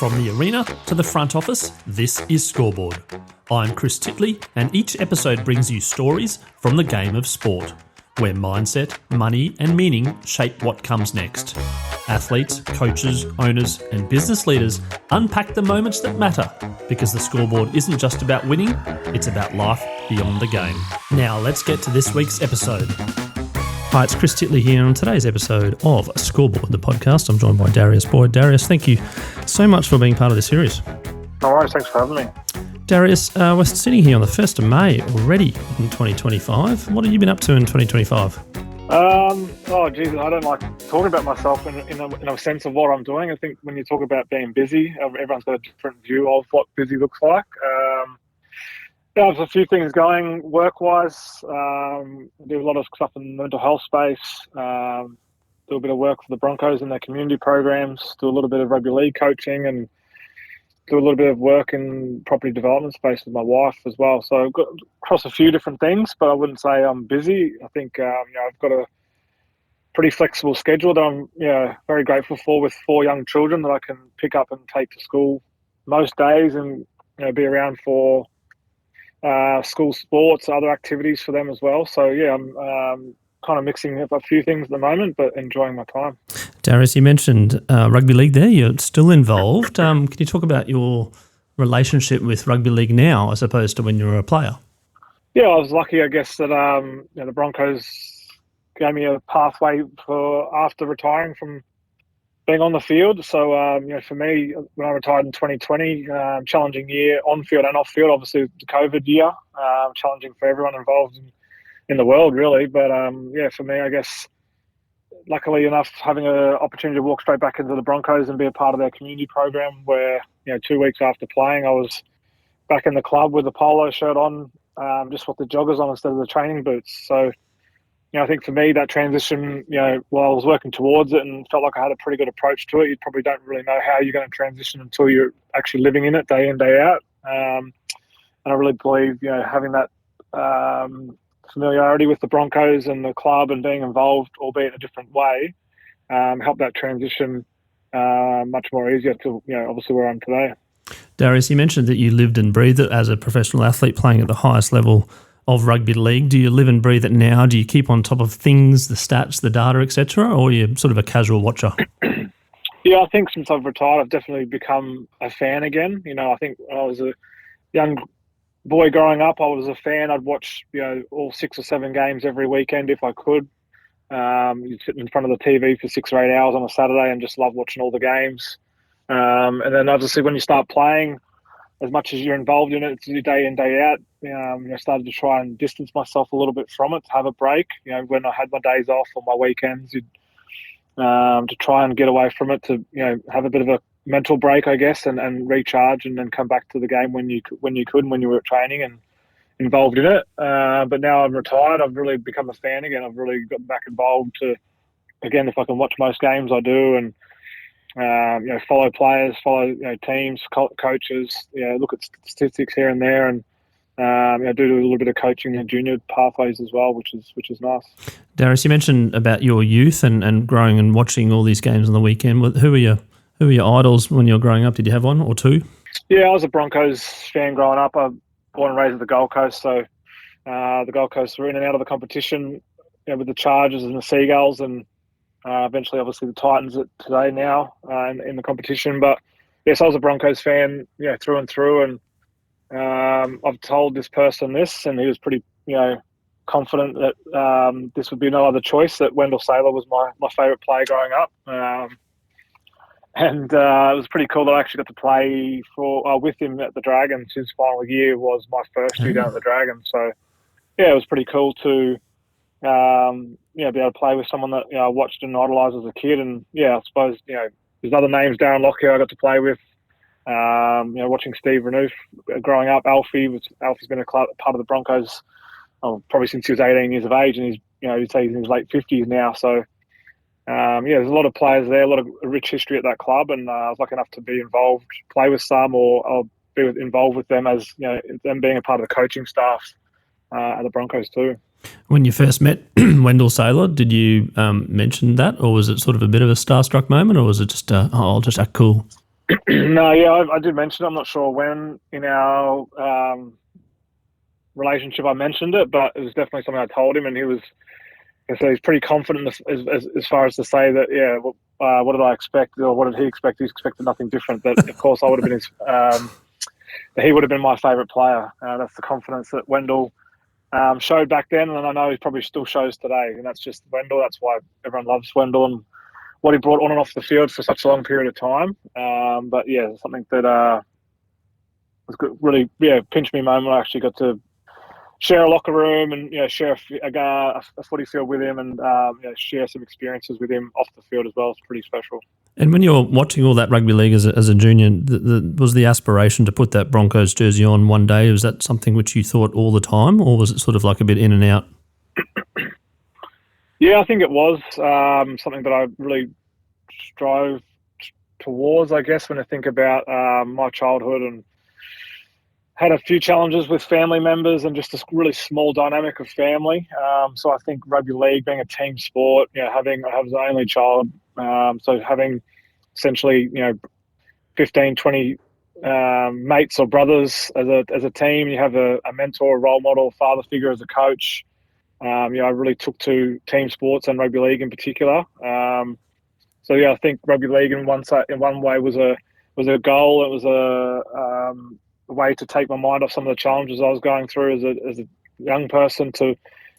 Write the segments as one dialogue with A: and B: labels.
A: From the arena to the front office, this is Scoreboard. I'm Chris Titley, and each episode brings you stories from the game of sport, where mindset, money and meaning shape what comes next. Athletes, coaches, owners and business leaders unpack the moments that matter, because the scoreboard isn't just about winning, it's about life beyond the game. Now let's get to this week's episode. Hi, it's Chris Titley here on today's episode of Scoreboard, the podcast. I'm joined by Darius Boyd. Darius, thank you so much for being part of this series.
B: No worries, thanks for having me.
A: Darius, we're sitting here on the 1st of May already in 2025. What have you been up to in 2025?
B: I don't like talking about myself in a sense of what I'm doing. I think when you talk about being busy, everyone's got a different view of what busy looks like. There's a few things going work-wise. Do a lot of stuff in the mental health space. Do a bit of work for the Broncos in their community programs. Do a little bit of rugby league coaching and do a little bit of work in property development space with my wife as well. So I've got across a few different things, but I wouldn't say I'm busy. I think I've got a pretty flexible schedule that I'm very grateful for, with 4 young children that I can pick up and take to school most days, and be around for school sports, other activities for them as well. So I'm kind of mixing up a few things at the moment, but enjoying my time. Darius,
A: you mentioned rugby league there. You're still involved. Can you talk about your relationship with rugby league now as opposed to when you were a player?
B: Yeah, I was lucky, I guess, that the Broncos gave me a pathway for after retiring from being on the field. So, for me, when I retired in 2020, challenging year on field and off field, obviously the COVID year, challenging for everyone involved in the world, really. But, for me, I guess, luckily enough, having an opportunity to walk straight back into the Broncos and be a part of their community program where, 2 weeks after playing, I was back in the club with a polo shirt on, just with the joggers on instead of the training boots. So, I think for me, that transition, while I was working towards it and felt like I had a pretty good approach to it, you probably don't really know how you're going to transition until you're actually living in it day in, day out. And I really believe, having that familiarity with the Broncos and the club and being involved, albeit in a different way, helped that transition much more easier to, obviously where I am today.
A: Darius, you mentioned that you lived and breathed it as a professional athlete playing at the highest level of rugby league. Do you live and breathe it now? Do you keep on top of things, the stats, the data, etc., or are you sort of a casual watcher?
B: Yeah, I think since I've retired, I've definitely become a fan again. I think when I was a young boy growing up, I was a fan. I'd watch, all 6 or 7 games every weekend if I could. You'd sit in front of the TV for 6 or 8 hours on a Saturday and just love watching all the games. And then obviously when you start playing, as much as you're involved in it, it's your day in, day out. I started to try and distance myself a little bit from it, to have a break. When I had my days off or my weekends, to try and get away from it, to have a bit of a mental break, I guess, and recharge, and then come back to the game when you could, when you were at training and involved in it. But now I'm retired, I've really become a fan again. I've really got back involved to, again, if I can watch most games, I do, and follow players, follow teams, coaches, look at statistics here and there, and do a little bit of coaching in junior pathways as well, which is nice.
A: Darius, you mentioned about your youth and growing and watching all these games on the weekend. Who were your idols when you were growing up? Did you have one or two?
B: Yeah, I was a Broncos fan growing up. I'm born and raised at the Gold Coast, so the Gold Coast were in and out of the competition, with the Chargers and the Seagulls, and eventually, obviously, the Titans today now in the competition. But yes, I was a Broncos fan, through and through. And I've told this person this, and he was pretty, confident that this would be no other choice, that Wendell Sailor was my favourite player growing up. And it was pretty cool that I actually got to play with him at the Dragons. His final year was my first year down at the Dragons. So, yeah, it was pretty cool to be able to play with someone that I watched and idolised as a kid. And I suppose there's other names. Darren Lockyer I got to play with. Watching Steve Renouf growing up. Alfie's been a part of the Broncos probably since he was 18 years of age, and you'd say he's in his late 50s now. So there's a lot of players there, a lot of rich history at that club, and I was lucky enough to be involved, play with some, or be involved with them as them being a part of the coaching staff at the Broncos too.
A: When you first met Wendell Sailor, did you mention that, or was it sort of a bit of a starstruck moment, or was it just cool?
B: No, yeah, I did mention it. I'm not sure when in our relationship I mentioned it, but it was definitely something I told him, and so he's pretty confident as far as to say that, yeah, what did I expect, or what did he expect? He expected nothing different. That, of course, I would have been that he would have been my favourite player. That's the confidence that Wendell showed back then, and I know he probably still shows today. And that's just Wendell. That's why everyone loves Wendell and what he brought on and off the field for such a long period of time. But yeah, something that was good, really, pinch me moment. I actually got to share a locker room and share a footy field with him, and share some experiences with him off the field as well. It's pretty special.
A: And when you were watching all that rugby league as a junior, was the aspiration to put that Broncos jersey on one day? Was that something which you thought all the time, or was it sort of like a bit in and out?
B: Yeah, I think it was something that I really strove towards, I guess, when I think about my childhood, and had a few challenges with family members and just a really small dynamic of family. So I think rugby league being a team sport, I have an only child, so having essentially 15, 20 mates or brothers as a team, you have a mentor, a role model, father figure as a coach. I really took to team sports and rugby league in particular. So yeah, I think rugby league in one way was a goal. It was a way to take my mind off some of the challenges I was going through as a young person, to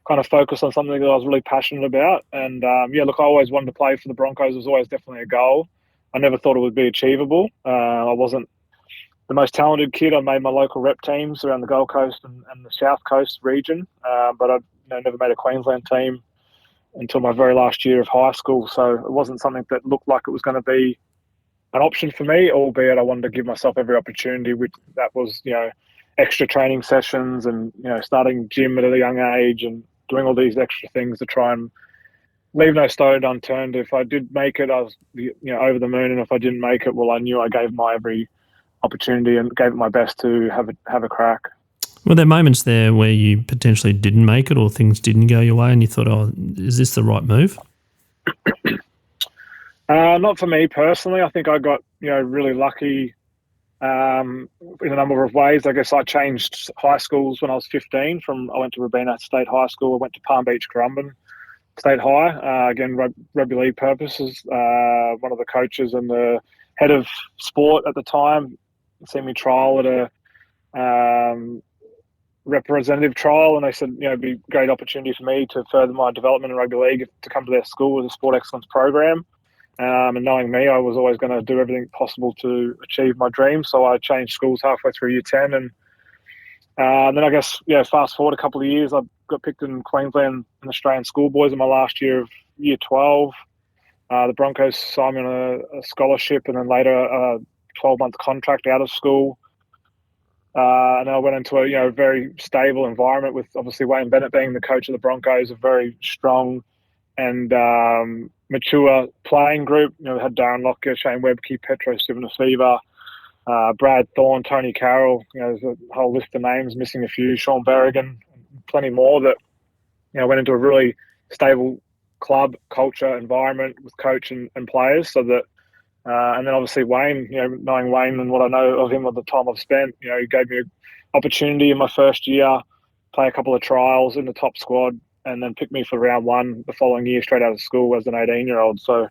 B: kind of focus on something that I was really passionate about. And look, I always wanted to play for the Broncos. It was always definitely a goal. I never thought it would be achievable. I wasn't the most talented kid. I made my local rep teams around the Gold Coast and the South Coast region, but I never made a Queensland team until my very last year of high school. So it wasn't something that looked like it was going to be an option for me, albeit I wanted to give myself every opportunity, which that was, extra training sessions and, starting gym at a young age and doing all these extra things to try and leave no stone unturned. If I did make it, I was, over the moon. And if I didn't make it, well, I knew I gave my every opportunity and gave it my best to have a crack.
A: Were there moments there where you potentially didn't make it or things didn't go your way and you thought, oh, is this the right move?
B: Not for me personally. I think I got, really lucky in a number of ways. I guess I changed high schools when I was 15. I went to Robina State High School. I went to Palm Beach Currumbin State High. Again, rugby league purposes. One of the coaches and the head of sport at the time seen me trial at a representative trial, and they said, it'd be a great opportunity for me to further my development in rugby league to come to their school with a sport excellence program. And knowing me, I was always going to do everything possible to achieve my dreams. So I changed schools halfway through year 10. And then I guess, fast forward a couple of years, I got picked in Queensland and Australian schoolboys in my last year of year 12. The Broncos signed me on a scholarship, and then later a 12-month contract out of school. And then I went into a very stable environment with obviously Wayne Bennett being the coach of the Broncos, a very strong and mature playing group. We had Darren Lockyer, Shane Webke, Petro Sivanasiva, Brad Thorne, Tony Carroll. There's a whole list of names, missing a few, Sean Berrigan, plenty more that went into a really stable club culture environment with coach and players. So that and then obviously Wayne, knowing Wayne and what I know of him at the time I've spent, he gave me an opportunity in my first year, play a couple of trials in the top squad, and then picked me for round one the following year straight out of school as an 18-year-old. So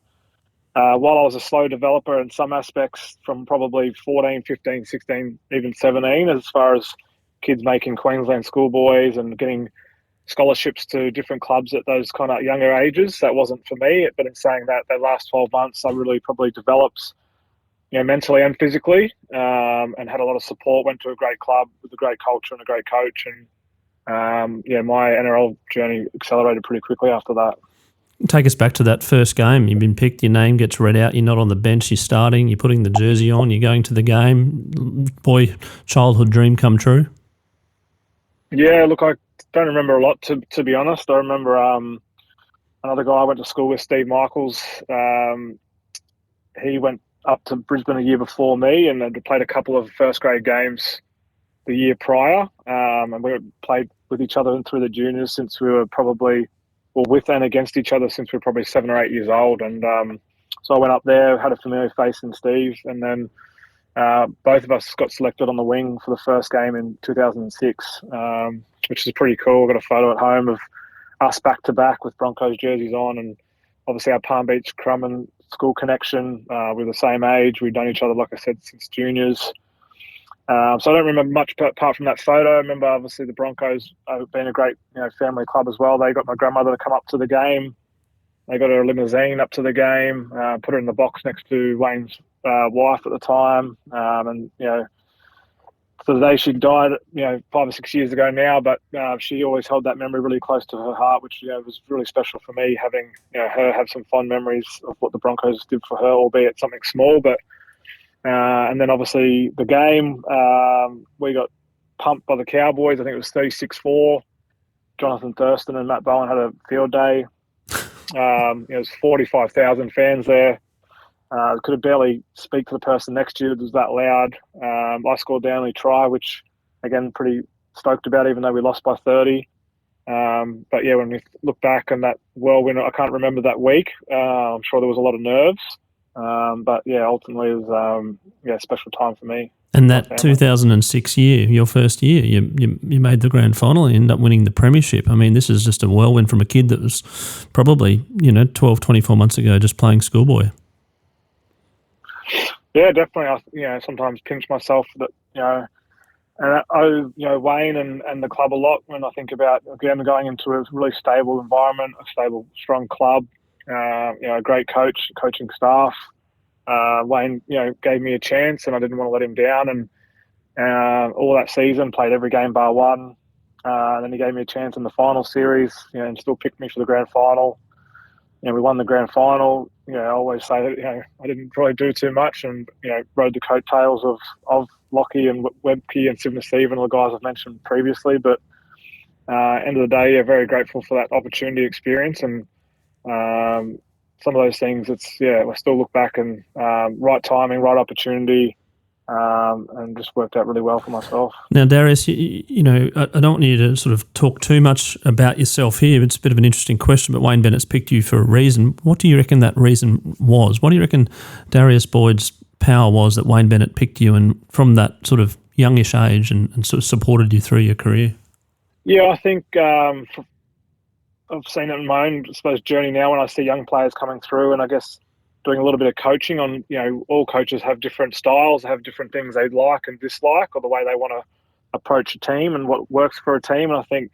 B: while I was a slow developer in some aspects from probably 14, 15, 16, even 17, as far as kids making Queensland schoolboys and getting scholarships to different clubs at those kind of younger ages, that wasn't for me. But in saying that, the last 12 months, I really probably developed, mentally and physically, and had a lot of support. Went to a great club with a great culture and a great coach, and my NRL journey accelerated pretty quickly after that.
A: Take us back to that first game. You've been picked, your name gets read out, you're not on the bench, you're starting, you're putting the jersey on, you're going to the game. Boy, childhood dream come true?
B: Yeah, look, I don't remember a lot, to be honest. I remember another guy I went to school with, Steve Michaels. He went up to Brisbane a year before me and had played a couple of first-grade games the year prior. And we played with each other through the juniors since we were probably, with and against each other since we were probably 7 or 8 years old. And So I went up there, had a familiar face in Steve, and then both of us got selected on the wing for the first game in 2006, which is pretty cool. Got a photo at home of us back to back with Broncos jerseys on, and obviously our Palm Beach Crumman school connection. We're the same age. We've known each other, like I said, since juniors. So I don't remember much apart from that photo. I remember obviously the Broncos being a great family club as well. They got my grandmother to come up to the game. They got her limousine up to the game, put her in the box next to Wayne's wife at the time. And, to the day she died, 5 or 6 years ago now, but she always held that memory really close to her heart, which, was really special for me, having, her have some fond memories of what the Broncos did for her, albeit something small. But and then obviously the game, we got pumped by the Cowboys. I think it was 36-4. Jonathan Thurston and Matt Bowen had a field day. It was 45,000 fans there. Could have barely speak to the person next to you. It was that loud. I scored the only try, which, again, pretty stoked about, even though we lost by 30. But, yeah, when we look back on that whirlwind, I can't remember that week. I'm sure there was a lot of nerves. But, yeah, ultimately it was a special time for me.
A: And that 2006 year, your first year, you made the grand final and ended up winning the premiership. I mean, this is just a whirlwind from a kid that was probably, 12, 24 months ago just playing schoolboy.
B: Yeah, definitely. I, sometimes pinch myself that, and I owe, Wayne and the club a lot when I think about, again, going into a really stable environment, a stable, strong club, a great coaching staff. Wayne, gave me a chance and I didn't want to let him down. And all that season, played every game bar one. And then he gave me a chance in the final series, and still picked me for the grand final. We won the grand final. I always say that, I didn't really do too much and, rode the coattails of Lockie and Webke and Sivner Stephen, all the guys I've mentioned previously. But end of the day, very grateful for that opportunity experience. And some of those things, I still look back and right timing, right opportunity, and just worked out really well for myself.
A: Now, Darius, I don't want you to sort of talk too much about yourself here. It's a bit of an interesting question, but Wayne Bennett's picked you for a reason. What do you reckon that reason was? What do you reckon Darius Boyd's power was that Wayne Bennett picked you and from that sort of youngish age and sort of supported you through your career?
B: Yeah, I think I've seen it in my own, I suppose, journey now when I see young players coming through, and I guess doing a little bit of coaching on, all coaches have different styles, have different things they like and dislike, or the way they want to approach a team and what works for a team. And I think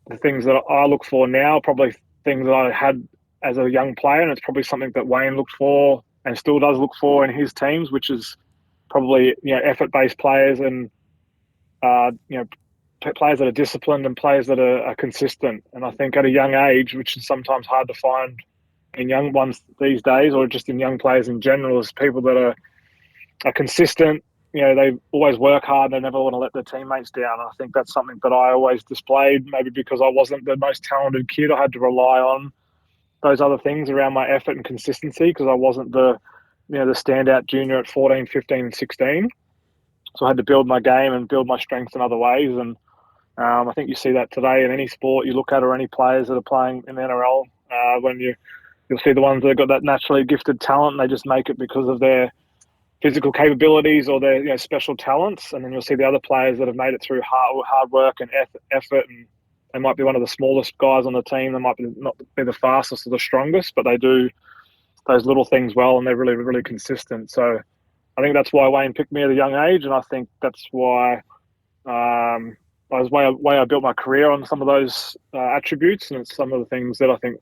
B: the things that I look for now are probably things that I had as a young player, and it's probably something that Wayne looked for and still does look for in his teams, which is probably, effort-based players and, players that are disciplined and players that are consistent. And I think at a young age, which is sometimes hard to find in young ones these days, or just in young players in general, is people that are consistent. They always work hard. They never want to let their teammates down. And I think that's something that I always displayed, maybe because I wasn't the most talented kid. I had to rely on those other things around my effort and consistency because I wasn't the standout junior at 14, 15, and 16. So I had to build my game and build my strengths in other ways. And I think you see that today in any sport you look at, or any players that are playing in the NRL, when you'll see the ones that have got that naturally gifted talent and they just make it because of their physical capabilities or their special talents. And then you'll see the other players that have made it through hard work and effort, and they might be one of the smallest guys on the team. They might not be the fastest or the strongest, but they do those little things well, and they're really, really consistent. So I think that's why Wayne picked me at a young age, and I think that's why way I built my career on some of those attributes, and it's some of the things that I think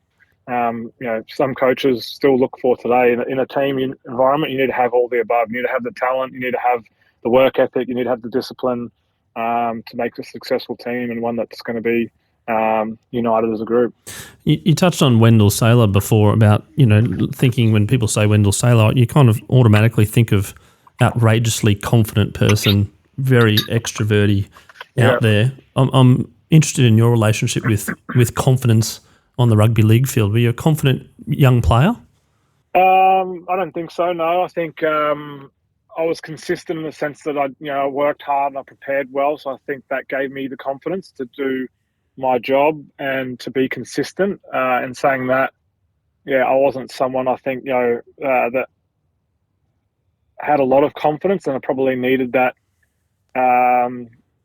B: some coaches still look for today. In a team environment, you need to have all the above. You need to have the talent, you need to have the work ethic, you need to have the discipline to make a successful team and one that's going to be united as a group.
A: You touched on Wendell Sailor before about, thinking when people say Wendell Sailor, you kind of automatically think of outrageously confident person, very extroverty out there. I'm interested in your relationship with confidence on the rugby league field. Were you a confident young player?
B: I don't think so, no. I think I was consistent in the sense that I worked hard and I prepared well. So I think that gave me the confidence to do my job and to be consistent. And saying that, I wasn't someone, I think, that had a lot of confidence, and I probably needed that.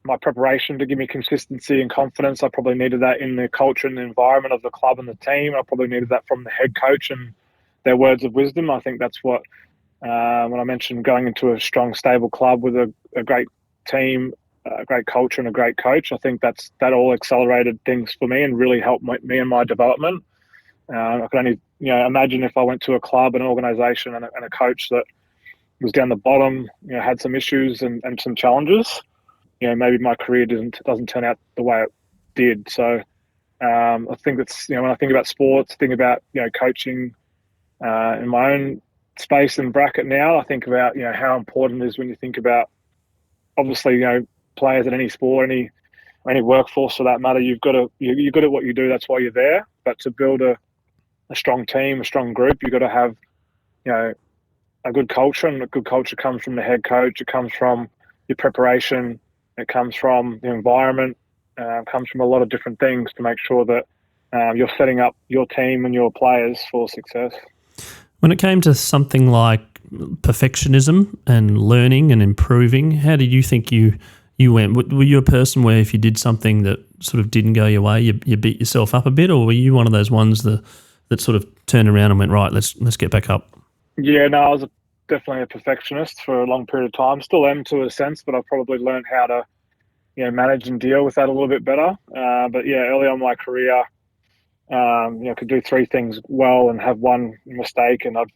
B: My preparation to give me consistency and confidence. I probably needed that in the culture and the environment of the club and the team. I probably needed that from the head coach and their words of wisdom. I think that's what, when I mentioned going into a strong, stable club with a great team, a great culture and a great coach, I think that all accelerated things for me and really helped me in my development. I could only imagine if I went to a club, an organisation and a coach that was down the bottom, had some issues and some challenges, maybe my career doesn't turn out the way it did. So I think that's, when I think about sports, think about, coaching in my own space and bracket now, I think about, how important it is when you think about, obviously, players in any sport, any workforce for that matter, you're good at what you do, that's why you're there. But to build a strong team, a strong group, you've got to have, a good culture, and a good culture comes from the head coach. It comes from your preparation. It comes from the environment. It comes from a lot of different things to make sure that you're setting up your team and your players for success.
A: When it came to something like perfectionism and learning and improving, how did you think you went? Were you a person where if you did something that sort of didn't go your way, you beat yourself up a bit, or were you one of those ones that sort of turned around and went, right, let's get back up? Yeah,
B: no, I was definitely a perfectionist for a long period of time. Still am to a sense, but I've probably learned how to, manage and deal with that a little bit better. But early on in my career, could do three things well and have one mistake, and I'd,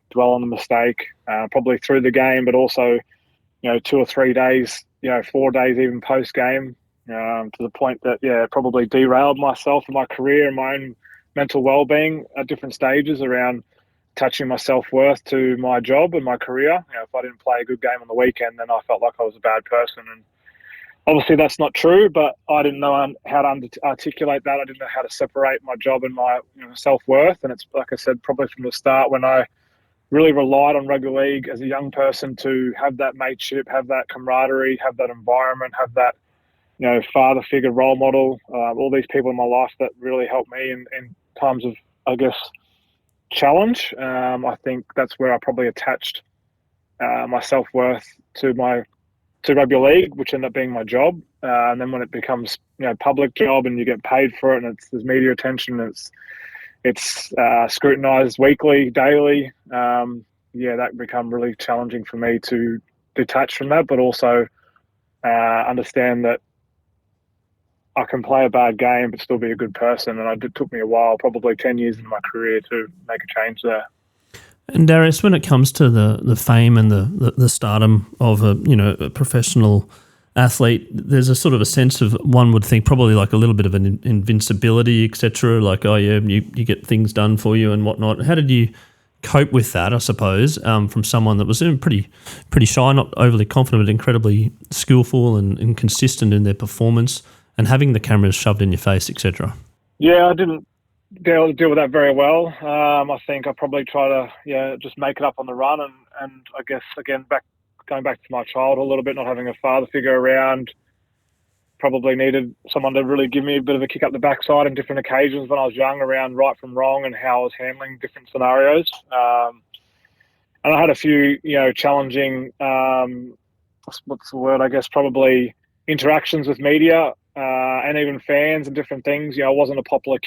B: dwell on the mistake, probably through the game, but also, 2 or 3 days, 4 days even post game, to the point that, probably derailed myself and my career and my own mental well-being at different stages around attaching my self-worth to my job and my career. If I didn't play a good game on the weekend, then I felt like I was a bad person. And obviously that's not true, but I didn't know how to articulate that. I didn't know how to separate my job and my self-worth. And it's, like I said, probably from the start when I really relied on rugby league as a young person to have that mateship, have that camaraderie, have that environment, have that, father figure, role model, all these people in my life that really helped me in times of, I guess, challenge. I think that's where I probably attached my self-worth to rugby league, which ended up being my job. And then when it becomes, public job and you get paid for it, and there's media attention, it's scrutinized weekly, daily. That become really challenging for me to detach from that, but also understand that I can play a bad game but still be a good person. And it took me a while, probably 10 years into my career, to make a change there.
A: And Darius, when it comes to the fame and the stardom of a professional athlete, there's a sort of a sense of, one would think, probably like a little bit of an invincibility, etc. Like, you get things done for you and whatnot. How did you cope with that, I suppose, from someone that was pretty shy, not overly confident, but incredibly skillful and consistent in their performance, and having the cameras shoved in your face, etc.?
B: Yeah, I didn't deal with that very well. I think I probably try to just make it up on the run, and I guess again going back to my childhood a little bit, not having a father figure around, probably needed someone to really give me a bit of a kick up the backside on different occasions when I was young around right from wrong and how I was handling different scenarios. And I had a few challenging what's the word, I guess, probably interactions with media and even fans and different things. I wasn't a popular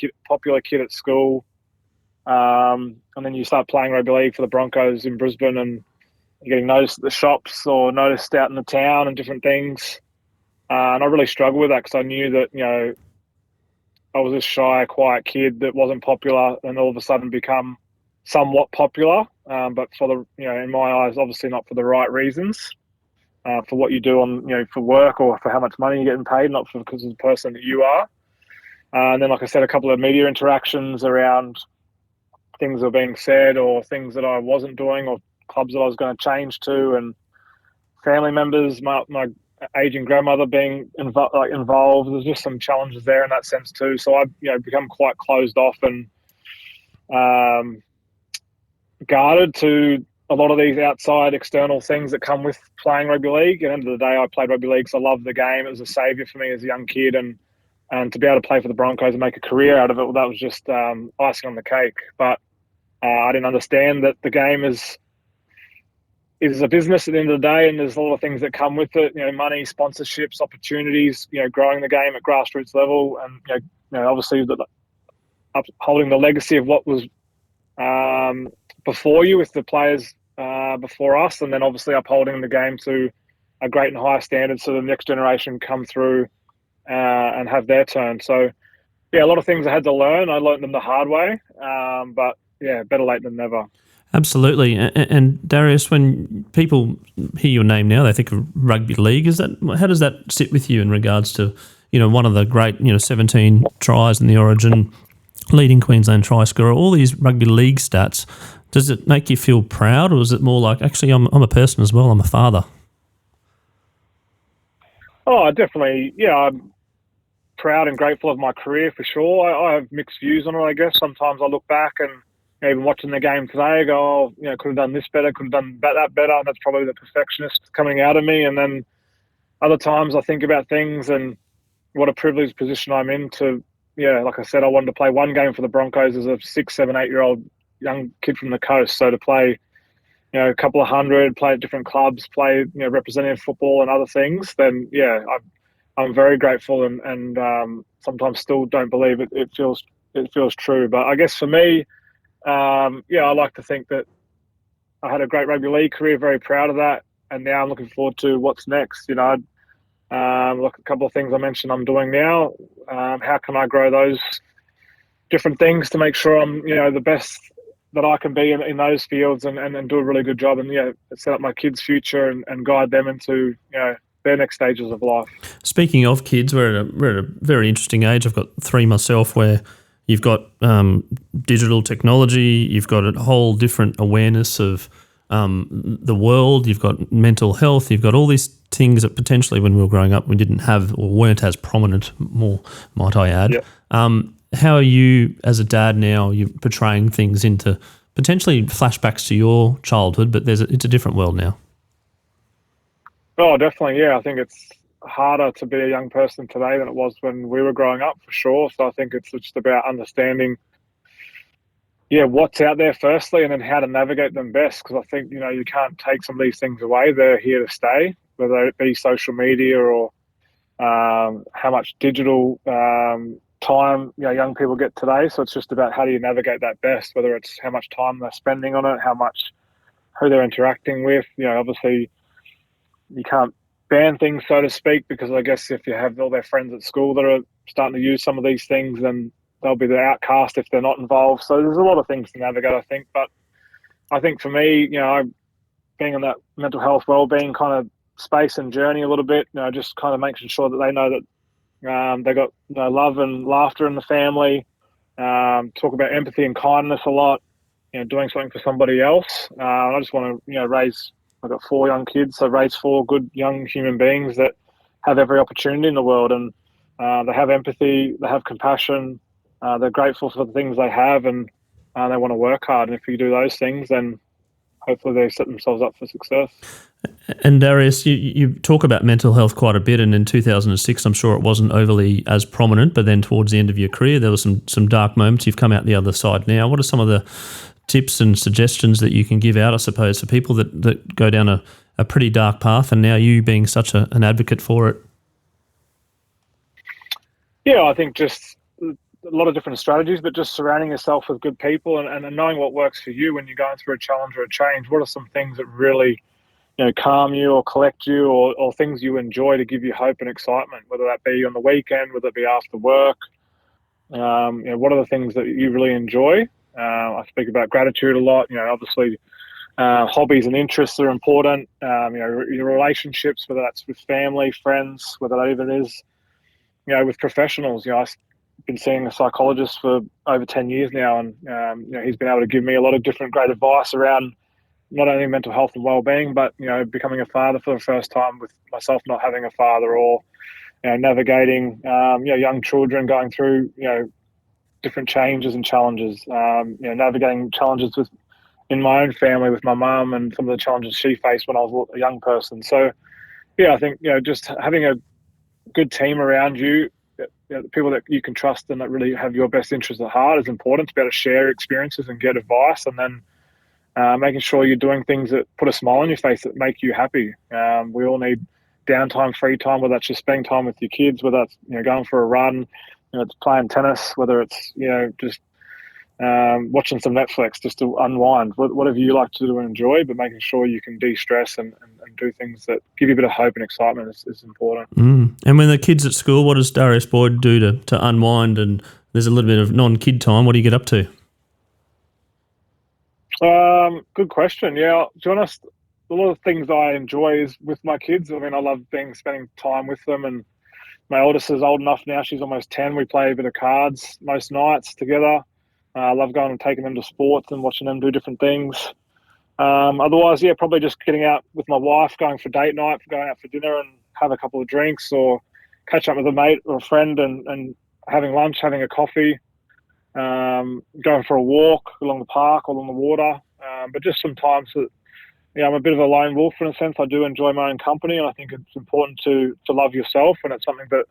B: kid at school. And then you start playing rugby league for the Broncos in Brisbane, and you're getting noticed at the shops or noticed out in the town and different things. And I really struggled with that because I knew that, I was this shy, quiet kid that wasn't popular, and all of a sudden become somewhat popular. But for the, in my eyes, obviously not for the right reasons. For what you do on, for work or for how much money you're getting paid, not because of the person that you are. And then, like I said, a couple of media interactions around things that were being said or things that I wasn't doing or clubs that I was going to change to, and family members, my aging grandmother being involved. There's just some challenges there in that sense too. So I've become quite closed off and guarded to a lot of these outside external things that come with playing rugby league. At the end of the day, I played rugby league because I loved the game. It was a saviour for me as a young kid, and to be able to play for the Broncos and make a career out of it, well, that was just icing on the cake. But I didn't understand that the game is a business at the end of the day, and there's a lot of things that come with it. Money, sponsorships, opportunities. Growing the game at grassroots level, and obviously upholding the legacy of what was before you with the players before us, and then obviously upholding the game to a great and high standard so the next generation come through and have their turn. So, a lot of things I had to learn. I learned them the hard way, but better late than never.
A: Absolutely. And Darius, when people hear your name now, they think of Rugby League. How does that sit with you in regards to, one of the great, 17 tries in the Origin, leading Queensland try scorer, all these Rugby League stats? Does it make you feel proud, or is it more like, actually, I'm a person as well, I'm a father?
B: Oh, definitely. Yeah, I'm proud and grateful of my career for sure. I have mixed views on it, I guess. Sometimes I look back and even watching the game today, I go, could have done this better, could have done that better. And that's probably the perfectionist coming out of me. And then other times I think about things and what a privileged position I'm in to, like I said, I wanted to play one game for the Broncos as a 6, 7, 8-year-old young kid from the coast. So to play, a couple of hundred, play at different clubs, play, representative football and other things, then, I'm very grateful and sometimes still don't believe it feels true. But I guess for me, I like to think that I had a great rugby league career, very proud of that. And now I'm looking forward to what's next. Look, a couple of things I mentioned I'm doing now. How can I grow those different things to make sure I'm, the best that I can be in those fields and do a really good job and, set up my kids' future and guide them into, their next stages of life.
A: Speaking of kids, we're at a very interesting age. I've got 3 myself where you've got digital technology, you've got a whole different awareness of the world, you've got mental health, you've got all these things that potentially when we were growing up we didn't have or weren't as prominent, more might I add.
B: Yep.
A: How are you as a dad now? You're portraying things into potentially flashbacks to your childhood, but it's a different world now.
B: Oh, definitely. Yeah, I think it's harder to be a young person today than it was when we were growing up, for sure. So I think it's just about understanding, what's out there firstly, and then how to navigate them best. Because I think, you can't take some of these things away. They're here to stay, whether it be social media or how much digital time young people get today. So it's just about how do you navigate that best, whether it's how much time they're spending on it, who they're interacting with. Obviously you can't ban things, so to speak, because I guess if you have all their friends at school that are starting to use some of these things, then they'll be the outcast if they're not involved. So there's a lot of things to navigate, I think. But I think for me, being in that mental health well-being kind of space and journey a little bit, just kind of making sure that they know that they got love and laughter in the family, talk about empathy and kindness a lot, doing something for somebody else. I just want to raise, I've got 4 young kids, so raise 4 good young human beings that have every opportunity in the world, and they have empathy, they have compassion, they're grateful for the things they have, and they want to work hard. And if you do those things, then hopefully they set themselves up for success.
A: And Darius, you talk about mental health quite a bit, and in 2006 I'm sure it wasn't overly as prominent, but then towards the end of your career there were some dark moments. You've come out the other side now. What are some of the tips and suggestions that you can give out, I suppose, for people that go down a pretty dark path, and now you being such an advocate for it?
B: Yeah, I think just a lot of different strategies, but just surrounding yourself with good people and knowing what works for you when you're going through a challenge or a change. What are some things that really calm you or collect you, or things you enjoy to give you hope and excitement, whether that be on the weekend, whether it be after work. What are the things that you really enjoy? I speak about gratitude a lot. Obviously, hobbies and interests are important. Your relationships, whether that's with family, friends, whether that even is, with professionals. I've been seeing a psychologist for over 10 years now, and he's been able to give me a lot of different great advice around not only mental health and well-being, but becoming a father for the first time, with myself not having a father, or navigating young children going through different changes and challenges, navigating challenges in my own family with my mum and some of the challenges she faced when I was a young person. So I think just having a good team around you people that you can trust and that really have your best interests at heart is important, to be able to share experiences and get advice, and then making sure you're doing things that put a smile on your face, that make you happy. We all need downtime, free time, whether that's just spending time with your kids, whether that's going for a run, it's playing tennis, whether it's just watching some Netflix just to unwind. Whatever you like to do and enjoy, but making sure you can de-stress and do things that give you a bit of hope and excitement is important.
A: And when the kids at school, what does Darius Boyd do to unwind? And there's a little bit of non-kid time. What do you get up to?
B: Good question. Yeah, to be honest, a lot of things I enjoy is with my kids. I mean, I love spending time with them, and my oldest is old enough now. She's almost 10. We play a bit of cards most nights together. I love going and taking them to sports and watching them do different things. Otherwise, probably just getting out with my wife, going for date night, going out for dinner and have a couple of drinks, or catch up with a mate or a friend and having lunch, having a coffee, going for a walk along the park or along the water. But just sometimes that, I'm a bit of a lone wolf in a sense. I do enjoy my own company, and I think it's important to love yourself, and it's something that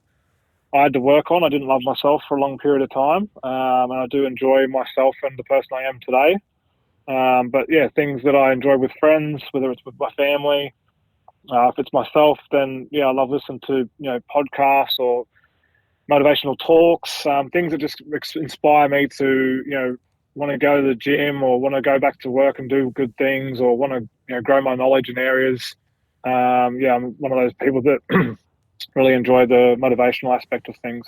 B: I had to work on. I didn't love myself for a long period of time, and I do enjoy myself and the person I am today. But things that I enjoy with friends, whether it's with my family, if it's myself, then I love listening to podcasts or motivational talks, things that just inspire me to want to go to the gym, or want to go back to work and do good things, or want to grow my knowledge in areas. I'm one of those people that really enjoy the motivational aspect of things.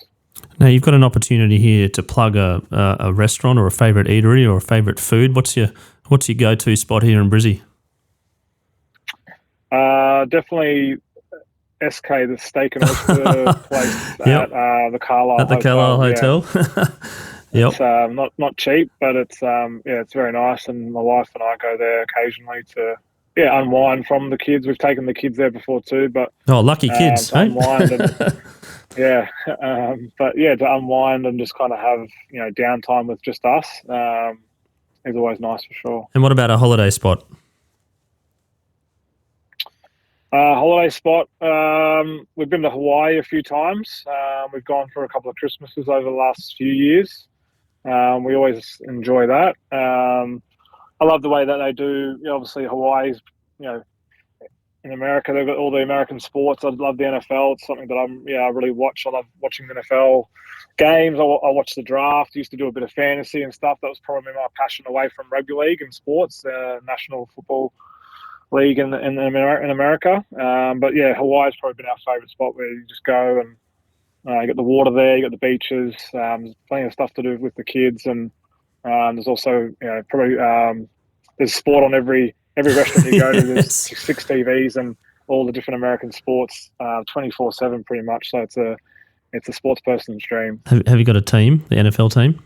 A: Now, you've got an opportunity here to plug a restaurant or a favourite eatery or a favourite food. What's your go-to spot here in Brizzy?
B: Definitely SK, the steak and oyster place at the Carlisle Hotel.
A: At the Carlisle Hotel.
B: It's not cheap, but it's it's very nice, and my wife and I go there occasionally to unwind from the kids. We've taken the kids there before too, but
A: lucky kids,
B: to unwind and to unwind and just kind of have downtime with just us is always nice for sure.
A: And what about a holiday spot?
B: Holiday spot. We've been to Hawaii a few times. We've gone for a couple of Christmases over the last few years. We always enjoy that. I love the way that they do. Obviously, Hawaii's, in America, they've got all the American sports. I love the NFL. It's something that I really watch. I love watching the NFL games. I watch the draft. I used to do a bit of fantasy and stuff. That was probably my passion away from rugby league and sports, National Football League in America. Hawaii's probably been our favourite spot, where you just go and you got the water there, you got the beaches, there's plenty of stuff to do with the kids, and there's also probably there's sport on every restaurant you go to. There's 6 TVs and all the different American sports 24/7 pretty much. So it's a sports person's dream.
A: Have you got a team, the NFL team?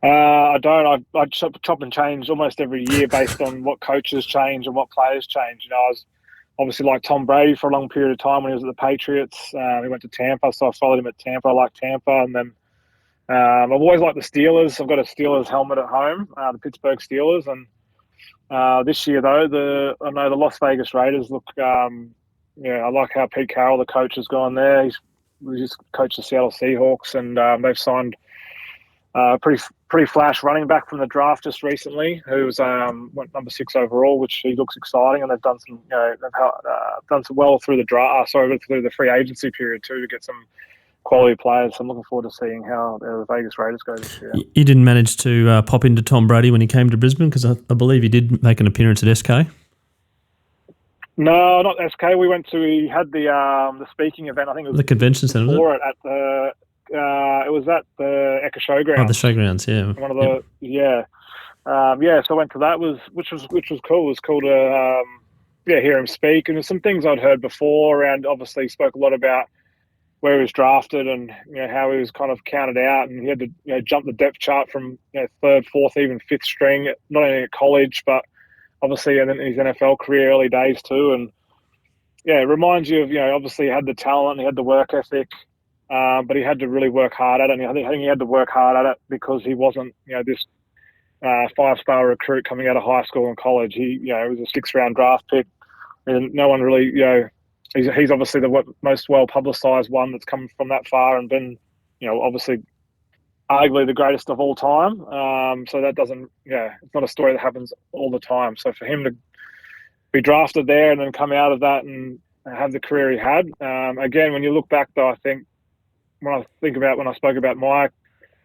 B: I don't. I chop and change almost every year based on what coaches change and what players change. I was obviously like Tom Brady for a long period of time when he was at the Patriots. He went to Tampa, so I followed him at Tampa. I like Tampa, and then I've always liked the Steelers. I've got a Steelers helmet at home, the Pittsburgh Steelers, and this year though, I know the Las Vegas Raiders look. I like how Pete Carroll, the coach, has gone there. He's just coached the Seattle Seahawks, and they've signed pretty flash running back from the draft just recently, who's went number 6 overall, which he looks exciting. And they've done some, done some well through the draft. Through the free agency period too, to get some quality players. So I'm looking forward to seeing how the Vegas Raiders go this year.
A: You didn't manage to pop into Tom Brady when he came to Brisbane, because I believe he did make an appearance at SK.
B: No, not SK. He had the speaking event. I think it was
A: the convention centre.
B: It was at the Echo Showgrounds.
A: Oh, the Showgrounds, yeah.
B: One of the so I went to that, which was cool. It was cool to hear him speak, and there's some things I'd heard before, and obviously he spoke a lot about where he was drafted and how he was kind of counted out, and he had to jump the depth chart from 3rd, 4th, even 5th string, not only at college but obviously in his NFL career, early days too. And it reminds you of obviously he had the talent, he had the work ethic. But he had to really work hard at it. And I think he had to work hard at it because he wasn't, this 5-star recruit coming out of high school and college. He was a 6th round draft pick, and no one really, he's obviously the most well publicised one that's come from that far and been, obviously arguably the greatest of all time. So that doesn't, it's not a story that happens all the time. So for him to be drafted there and then come out of that and have the career he had, again, when you look back though, I think when I spoke about my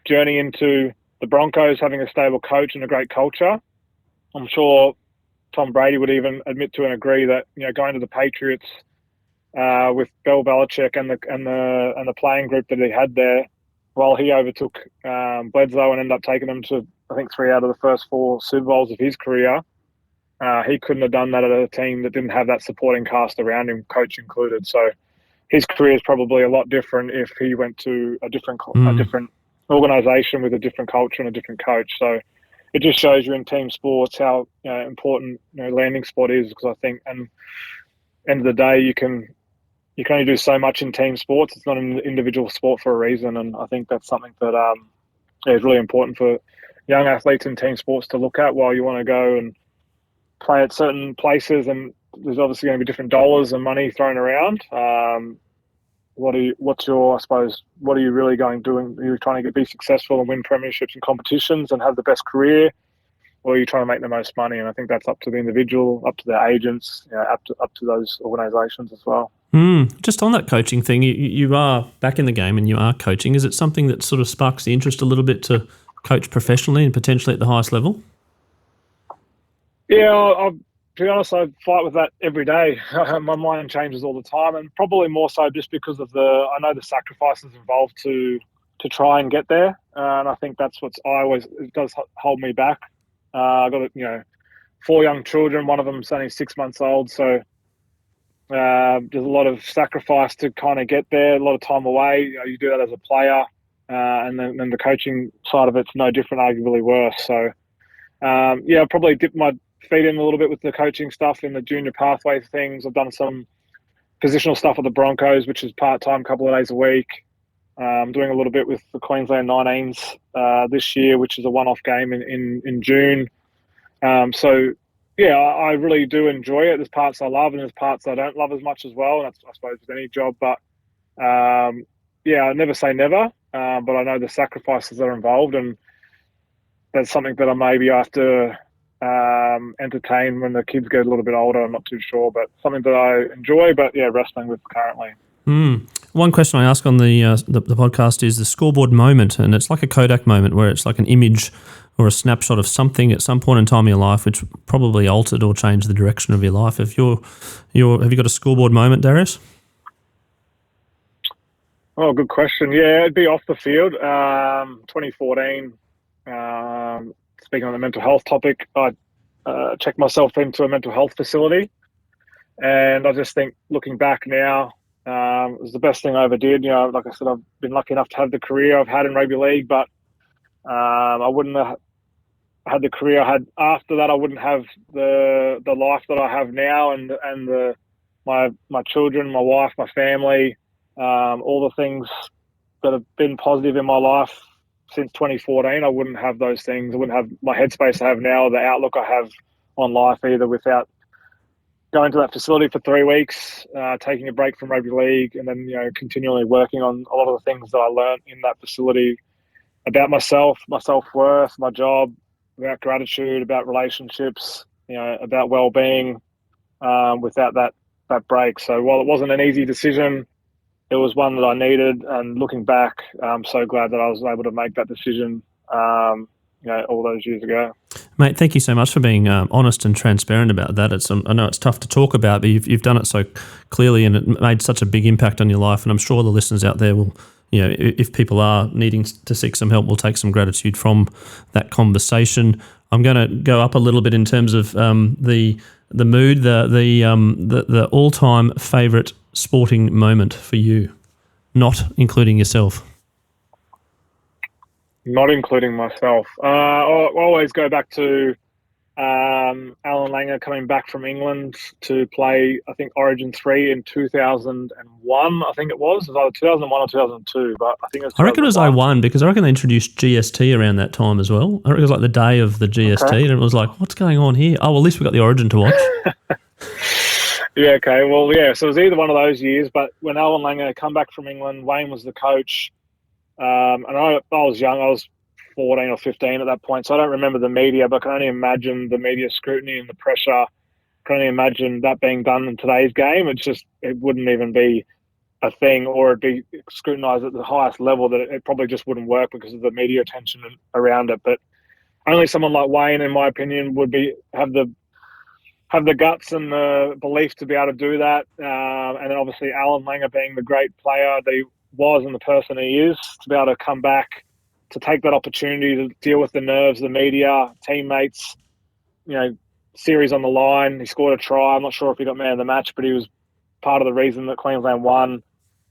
B: journey into the Broncos, having a stable coach and a great culture, I'm sure Tom Brady would even admit to and agree that, going to the Patriots with Bill Belichick and the playing group that he had there, while he overtook Bledsoe and ended up taking him to, I think, 3 out of the first 4 Super Bowls of his career, he couldn't have done that at a team that didn't have that supporting cast around him, coach included. So his career is probably a lot different if he went to a different organisation with a different culture and a different coach. So it just shows you in team sports how important landing spot is, because I think, and end of the day, you can only do so much in team sports. It's not an individual sport for a reason, and I think that's something that is really important for young athletes in team sports to look at while you want to go and play at certain places. And there's obviously going to be different dollars and money thrown around. What are you really going doing? Are you trying to be successful and win premierships and competitions and have the best career, or are you trying to make the most money? And I think that's up to the individual, up to their agents, up to those organisations as well.
A: Just on that coaching thing, you are back in the game and you are coaching. Is it something that sort of sparks the interest a little bit to coach professionally and potentially at the highest level?
B: Yeah, to be honest, I fight with that every day. My mind changes all the time, and probably more so just because of I know the sacrifices involved to try and get there. And I think that's it does hold me back. I've got 4 young children. One of them's only 6 months old, so there's a lot of sacrifice to kind of get there. A lot of time away. You do that as a player, and then the coaching side of it's no different, arguably worse. So I'll probably dip my feet in a little bit with the coaching stuff in the junior pathway things. I've done some positional stuff with the Broncos, which is part-time, couple of days a week. I'm doing a little bit with the Queensland 19s this year, which is a one-off game in June. I really do enjoy it. There's parts I love and there's parts I don't love as much as well. And that's, I suppose, with any job. But I never say never. But I know the sacrifices that are involved, and that's something that I maybe have to entertain when the kids get a little bit older. I'm not too sure, but something that I enjoy. But wrestling with currently.
A: One question I ask on the podcast is the scoreboard moment, and it's like a Kodak moment where it's like an image or a snapshot of something at some point in time in your life which probably altered or changed the direction of your life. Have you got a scoreboard moment, Darius?
B: Oh, good question. Yeah, it'd be off the field. 2014. Speaking on the mental health topic, I checked myself into a mental health facility, and I just think, looking back now, it was the best thing I ever did. Like I said, I've been lucky enough to have the career I've had in rugby league, but I wouldn't have had the career I had after that. I wouldn't have the life that I have now, and my children, my wife, my family, all the things that have been positive in my life since 2014. I wouldn't have those things. I wouldn't have my headspace I have now, the outlook I have on life, either, without going to that facility for 3 weeks, taking a break from rugby league, and then continually working on a lot of the things that I learned in that facility about myself, my self-worth, my job, about gratitude, about relationships, about well-being, without that break. So while it wasn't an easy decision, it was one that I needed. And looking back, I'm so glad that I was able to make that decision all those years ago.
A: Mate, thank you so much for being honest and transparent about that. I know it's tough to talk about, but you've done it so clearly, and it made such a big impact on your life. And I'm sure the listeners out there will, if people are needing to seek some help, will take some gratitude from that conversation. I'm going to go up a little bit in terms of the mood, the all-time favourite sporting moment for you, not including yourself.
B: Not including myself. I always go back to Alan Langer coming back from England to play, I think, Origin 3 in 2001, I think it was. It was either 2001 or 2002, but I think it was 2001.
A: I reckon it was 01, because I reckon they introduced GST around that time as well. I reckon it was like the day of the GST, okay. And it was like, what's going on here? Oh, well, at least we got the Origin to watch.
B: Yeah, okay. Well, yeah, so it was either one of those years, but when Alan Langer come back from England, Wayne was the coach, and I was young. I was 14 or 15 at that point, so I don't remember the media, but I can only imagine the media scrutiny and the pressure. I can only imagine that being done in today's game. It wouldn't even be a thing, or it'd be scrutinised at the highest level, that it probably just wouldn't work because of the media attention around it. But only someone like Wayne, in my opinion, would have the guts and the belief to be able to do that. And then obviously Alan Langer being the great player that he was and the person he is, to be able to come back, to take that opportunity to deal with the nerves, the media, teammates, series on the line. He scored a try. I'm not sure if he got man of the match, but he was part of the reason that Queensland won.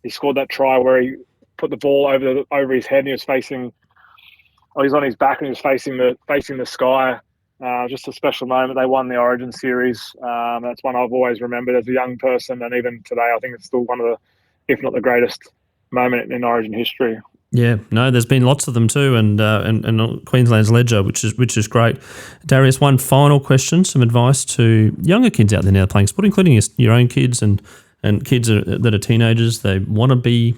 B: He scored that try where he put the ball over his head and he was he's on his back and he was facing the sky. Just a special moment. They won the Origin series. That's one I've always remembered as a young person, and even today, I think it's still one of the, if not the greatest moment in Origin history.
A: Yeah, no, there's been lots of them too, and Queensland's ledger, which is great. Darius, one final question, some advice to younger kids out there now playing sport, including your own kids and kids that are teenagers. They want to be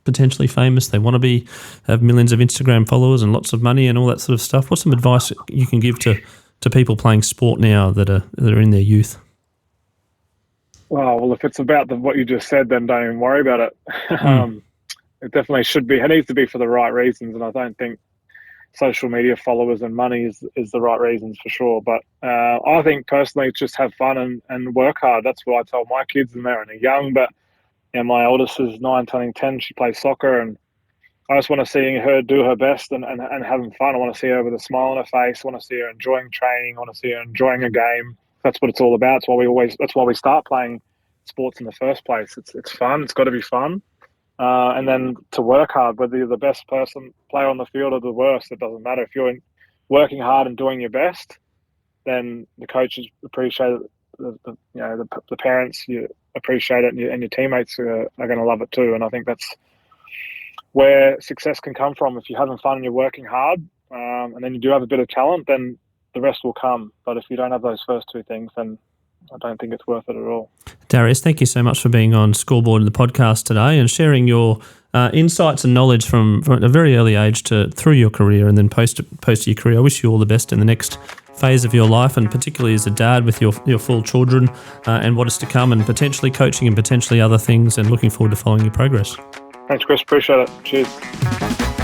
A: potentially famous. They want to have millions of Instagram followers and lots of money and all that sort of stuff. What's some advice you can give to people playing sport now that are in their youth?
B: Well, if it's about what you just said, then don't even worry about it. It definitely should be. It needs to be for the right reasons, and I don't think social media followers and money is the right reasons for sure. But I think personally, just have fun and work hard. That's what I tell my kids, and they're only young. But my oldest is 9, turning 10. She plays soccer, and I just want to see her do her best and having fun. I want to see her with a smile on her face. I want to see her enjoying training. I want to see her enjoying a game. That's what it's all about. That's why we start playing sports in the first place. It's fun. It's got to be fun. And then to work hard, whether you're the best player on the field or the worst, it doesn't matter. If you're working hard and doing your best, then the coaches appreciate it. The parents, you appreciate it, and your teammates are going to love it too. And I think that's where success can come from. If you're having fun and you're working hard, and then you do have a bit of talent, then the rest will come. But if you don't have those first two things, then I don't think it's worth it at all. Darius, thank you so much for being on Scoreboard and the podcast today and sharing your insights and knowledge from a very early age through your career and then post your career. I wish you all the best in the next phase of your life, and particularly as a dad with your full children and what is to come, and potentially coaching and potentially other things, and looking forward to following your progress. Thanks, Chris. Appreciate it. Cheers.